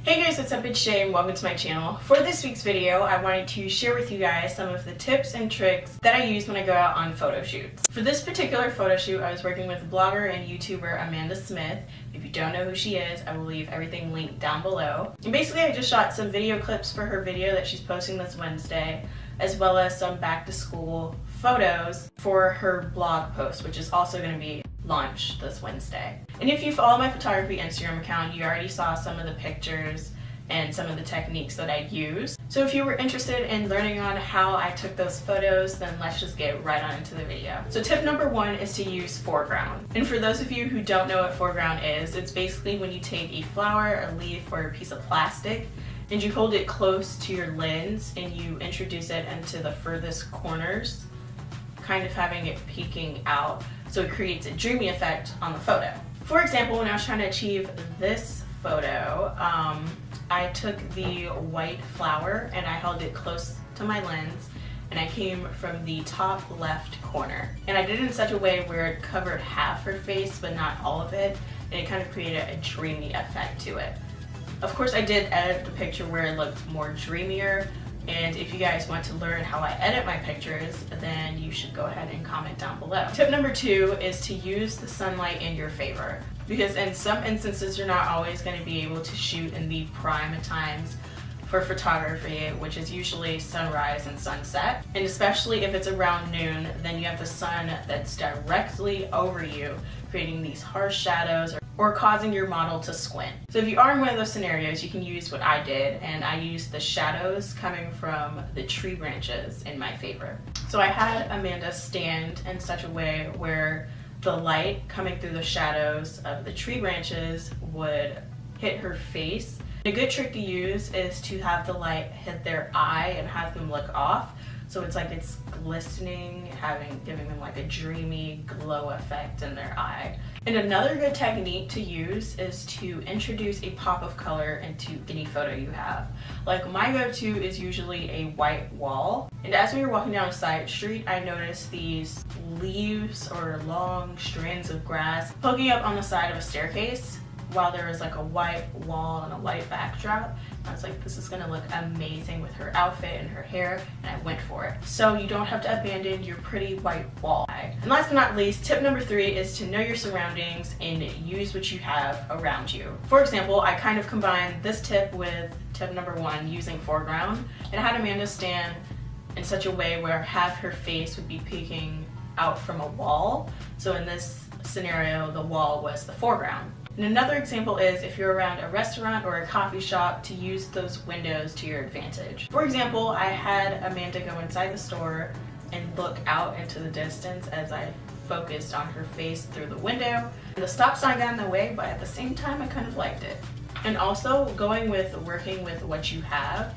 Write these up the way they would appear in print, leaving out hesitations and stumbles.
Hey guys, what's up? It's Shay and welcome to my channel. For this week's video, I wanted to share with you guys some of the tips and tricks that I use when I go out on photo shoots. For this particular photo shoot, I was working with blogger and YouTuber Amanda Smith. If you don't know who she is, I will leave everything linked down below. And basically, I just shot some video clips for her video that she's posting this Wednesday, as well as some back to school photos for her blog post, which is also going to be launched this Wednesday. And if you follow my photography Instagram account, you already saw some of the pictures and some of the techniques that I use. So if you were interested in learning on how I took those photos, then let's just get right on into the video. So tip number one is to use foreground. And for those of you who don't know what foreground is, it's basically when you take a flower, a leaf, or a piece of plastic and you hold it close to your lens and you introduce it into the furthest corners, kind of having it peeking out, so it creates a dreamy effect on the photo. For example, when I was trying to achieve this photo, I took the white flower and I held it close to my lens and I came from the top left corner. And I did it in such a way where it covered half her face but not all of it, and it kind of created a dreamy effect to it. Of course, I did edit the picture where it looked more dreamier, and if you guys want to learn how I edit my pictures, then you should go ahead and comment down below. Tip number two is to use the sunlight in your favor, because in some instances you're not always going to be able to shoot in the prime times for photography, which is usually sunrise and sunset. And especially if it's around noon, then you have the sun that's directly over you, creating these harsh shadows or causing your model to squint. So if you are in one of those scenarios, you can use what I did, and I used the shadows coming from the tree branches in my favor. So I had Amanda stand in such a way where the light coming through the shadows of the tree branches would hit her face. A good trick to use is to have the light hit their eye and have them look off, so it's like it's glistening, giving them like a dreamy glow effect in their eye. And another good technique to use is to introduce a pop of color into any photo you have. Like my go-to is usually a white wall. And as we were walking down a side street, I noticed these leaves or long strands of grass poking up on the side of a staircase, while there was like a white wall and a white backdrop. I was like, this is gonna look amazing with her outfit and her hair, and I went for it. So you don't have to abandon your pretty white wall. And last but not least, tip number three is to know your surroundings and use what you have around you. For example, I kind of combined this tip with tip number one, using foreground, and I had Amanda stand in such a way where half her face would be peeking out from a wall. So in this scenario, the wall was the foreground. And another example is if you're around a restaurant or a coffee shop, to use those windows to your advantage. For example, I had Amanda go inside the store and look out into the distance as I focused on her face through the window. The stop sign got in the way, but at the same time, I kind of liked it. And also, working with what you have,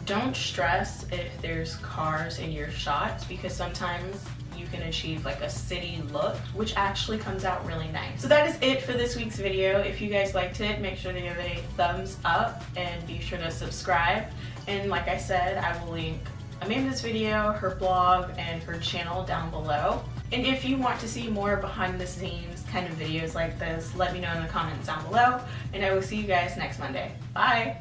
don't stress if there's cars in your shots, because sometimes you can achieve like a city look, which actually comes out really nice. So that is it for this week's video. If you guys liked it, make sure to give it a thumbs up and be sure to subscribe. And like I said, I will link Amanda's video, her blog, and her channel down below. And if you want to see more behind the scenes kind of videos like this, let me know in the comments down below, and I will see you guys next Monday. Bye!